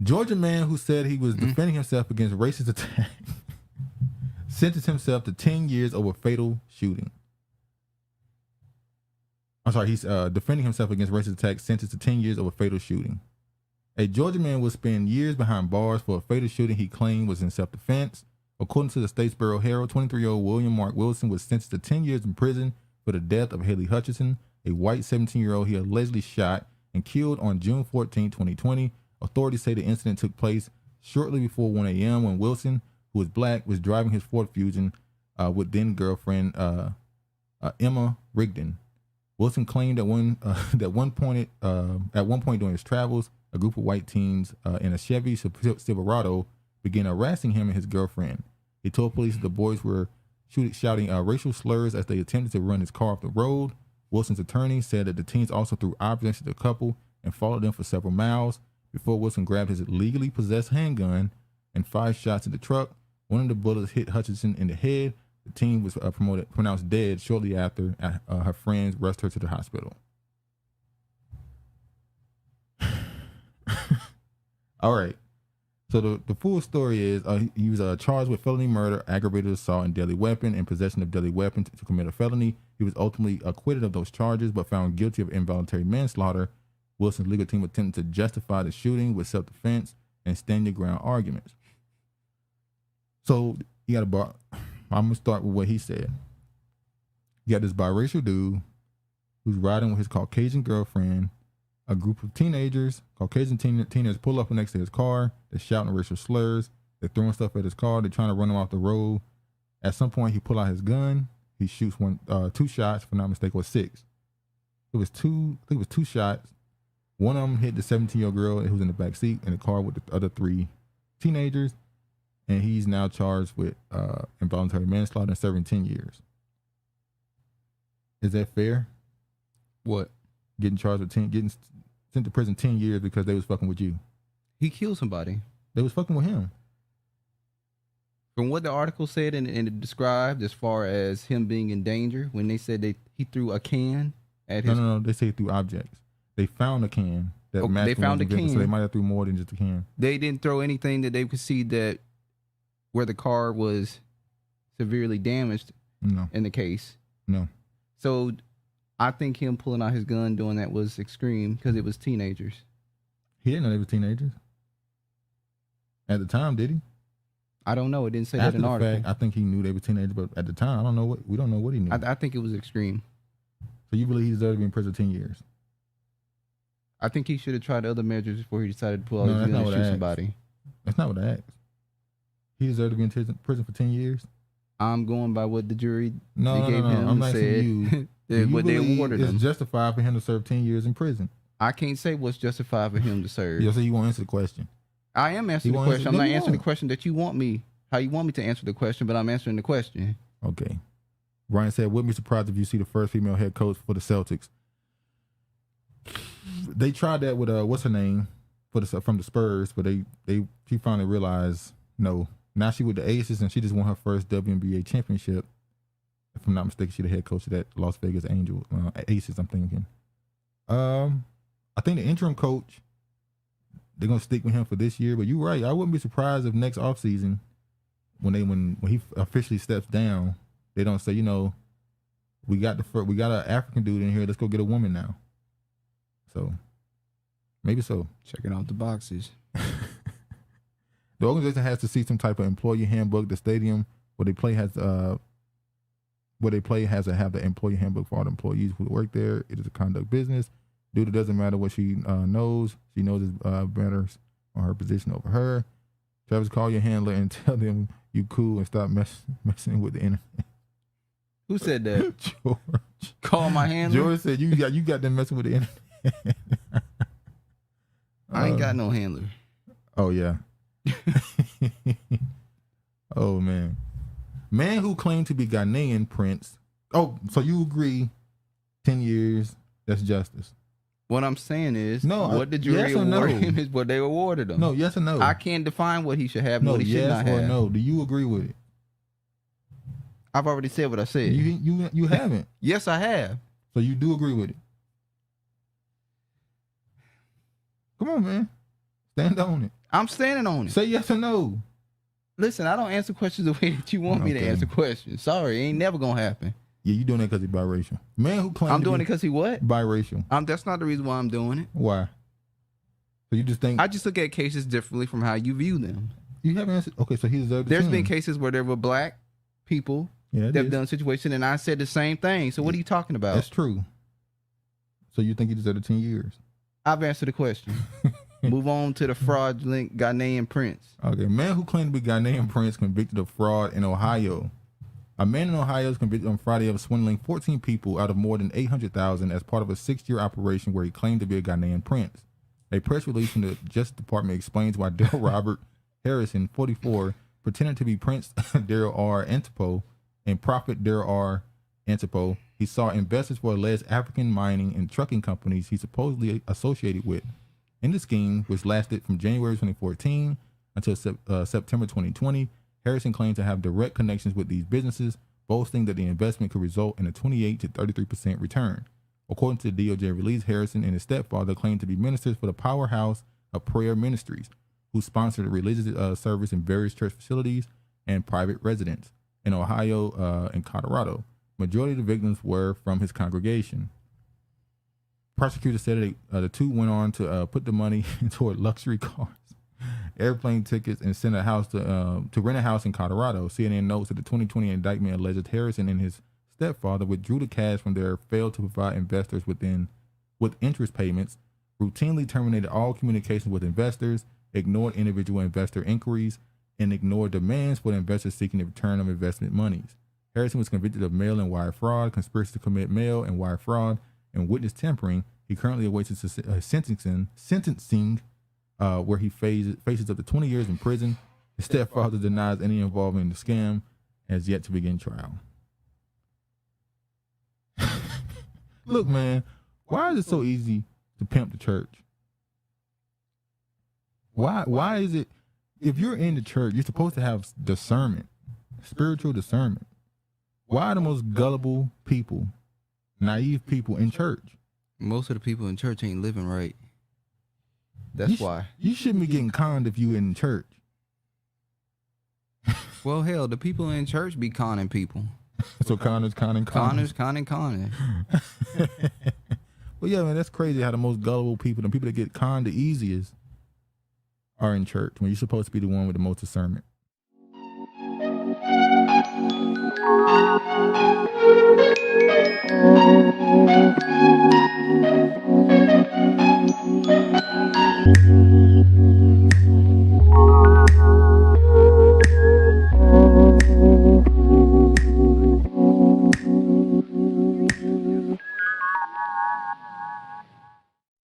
Georgia man who said he was defending himself against racist attack sentenced himself to 10 years over fatal shooting. I'm sorry, he's defending himself against racist attack, sentenced to 10 years over fatal shooting. A Georgia man will spend years behind bars for a fatal shooting he claimed was in self-defense. According to the Statesboro Herald, 23-year-old William Marc Wilson was sentenced to 10 years in prison for the death of Haley Hutchinson, a white 17-year-old he allegedly shot and killed on June 14, 2020. Authorities say the incident took place shortly before 1 a.m. when Wilson, who was black, was driving his Ford Fusion with then-girlfriend Emma Rigdon. Wilson claimed at one point during his travels, a group of white teens in a Chevy Silverado began harassing him and his girlfriend. He told police that the boys were shouting racial slurs as they attempted to run his car off the road. Wilson's attorney said that the teens also threw objects at the couple and followed them for several miles before Wilson grabbed his legally possessed handgun and fired shots at the truck. One of the bullets hit Hutchinson in the head. The teen was pronounced dead shortly after her friends rushed her to the hospital. All right. So the full story is he was charged with felony murder, aggravated assault, and deadly weapon, and possession of deadly weapon to commit a felony. He was ultimately acquitted of those charges, but found guilty of involuntary manslaughter. Wilson's legal team attempted to justify the shooting with self-defense and stand your ground arguments. So you got I'm gonna start with what he said. You got this biracial dude who's riding with his Caucasian girlfriend. A group of teenagers, Caucasian teenagers, pull up next to his car. They're shouting racial slurs. They're throwing stuff at his car. They're trying to run him off the road. At some point, he pull out his gun. He shoots two shots, if I'm not mistaken, or six. I think it was two shots. One of them hit the 17-year-old girl who was in the back seat in the car with the other three teenagers. And he's now charged with involuntary manslaughter and serving 10 years. Is that fair? What? Getting charged with getting sent to prison 10 years because they was fucking with you. He killed somebody. They was fucking with him. From what the article said and it described as far as him being in danger, when they said he threw a can at his... No, they say through objects. They found a can. They found a can. So they might have threw more than just a can. They didn't throw anything that they could see that where the car was severely damaged in the case. No. So I think him pulling out his gun doing that was extreme because it was teenagers. He didn't know they were teenagers. At the time, did he? I don't know. It didn't say After that in the article. fact, I think he knew they were teenagers, but at the time, we don't know what he knew. I think it was extreme. So you believe he deserved to be in prison 10 years? I think he should have tried other measures before he decided to pull out his gun and shoot somebody. That's not what I asked. He deserved to be in prison for 10 years? I'm going by what the jury gave him I'm asking said. you. What they awarded him. It's justified for him to serve 10 years in prison. I can't say what's justified for him to serve. Yeah, so you won't answer the question. I am answering the question. I'm not answering the question that you want me, how you want me to answer the question, but I'm answering the question. Okay. Brian said, wouldn't be surprised if you see the first female head coach for the Celtics. They tried that with what's her name from the Spurs, but she finally realized no. Now she with the Aces and she just won her first WNBA championship. If I'm not mistaken, she's the head coach of that Las Vegas Aces. I'm thinking. I think the interim coach, they're gonna stick with him for this year. But you're right. I wouldn't be surprised if next offseason, when he officially steps down, they don't say, we got an African dude in here. Let's go get a woman now. So maybe so. Checking out the boxes. The organization has to see some type of employee handbook. The stadium where they play has to have the employee handbook for all the employees who work there. It is a conduct business. Dude, it doesn't matter what she knows. She knows it's better on her position over her. Travis, call your handler and tell them you cool and stop messing with the internet. Who said that? George. Call my handler? George said you got them messing with the internet. I ain't got no handler. Oh, yeah. Oh, man. Man who claimed to be Ghanaian Prince. Oh, so you agree 10 years, that's justice. What I'm saying is, what the yes jury awarded him is what they awarded him. No, yes or no? I can't define what he should have and what he should not have. Yes or no? Do you agree with it? I've already said what I said. You haven't. Yes, I have. So you do agree with it? Come on, man. Stand on it. I'm standing on it. Say yes or no. Listen, I don't answer questions the way that you want me to answer questions. Sorry, it ain't never gonna happen. Yeah, you doing that because he's biracial. Man who claims I'm doing it because he what? Biracial. That's not the reason why I'm doing it. Why? So you just think I just look at cases differently from how you view them. you haven't answered? Okay, so he deserved. There's been cases where there were black people that have done a situation, and I said the same thing. So what are you talking about? That's true. So you think he deserved 10 years? I've answered the question. Move on to the fraudulent Ghanaian prince. Okay, man who claimed to be Ghanaian prince convicted of fraud in Ohio. A man in Ohio is convicted on Friday of swindling 14 people out of more than $800,000 as part of a 6-year operation where he claimed to be a Ghanaian prince. A press release from the Justice Department explains why Daryl Robert Harrison, 44, pretended to be Prince Daryl R. Attipoe and Prophet Daryl R. Attipoe. He sought investors for alleged African mining and trucking companies he supposedly associated with. In the scheme, which lasted from January 2014 until September 2020, Harrison claimed to have direct connections with these businesses, boasting that the investment could result in a 28 to 33% return. According to the DOJ release, Harrison and his stepfather claimed to be ministers for the Powerhouse of Prayer Ministries, who sponsored a religious service in various church facilities and private residence in Ohio and Colorado. Majority of the victims were from his congregation. Prosecutors said the two went on to put the money toward luxury cars, airplane tickets, and send a house to rent a house in Colorado. CNN notes that the 2020 indictment alleges Harrison and his stepfather withdrew the cash from their failed to provide investors with interest payments, routinely terminated all communications with investors, ignored individual investor inquiries, and ignored demands for the investors seeking the return of investment monies. Harrison was convicted of mail and wire fraud, conspiracy to commit mail and wire fraud, and witness tampering. He currently awaits his sentencing where he faces up to 20 years in prison. His stepfather denies any involvement in the scam, has yet to begin trial. Look, man, why is it so easy to pimp the church? Why is it, if you're in the church, you're supposed to have discernment, spiritual discernment. Why are the most gullible people, naive people in church? Most of the people in church ain't living right. That's why. You shouldn't be getting conned if you in church. Well, hell, the people in church be conning people. So Connor's conning. Conning. Well, yeah, man, that's crazy how the most gullible people, the people that get conned the easiest, are in church when you're supposed to be the one with the most discernment.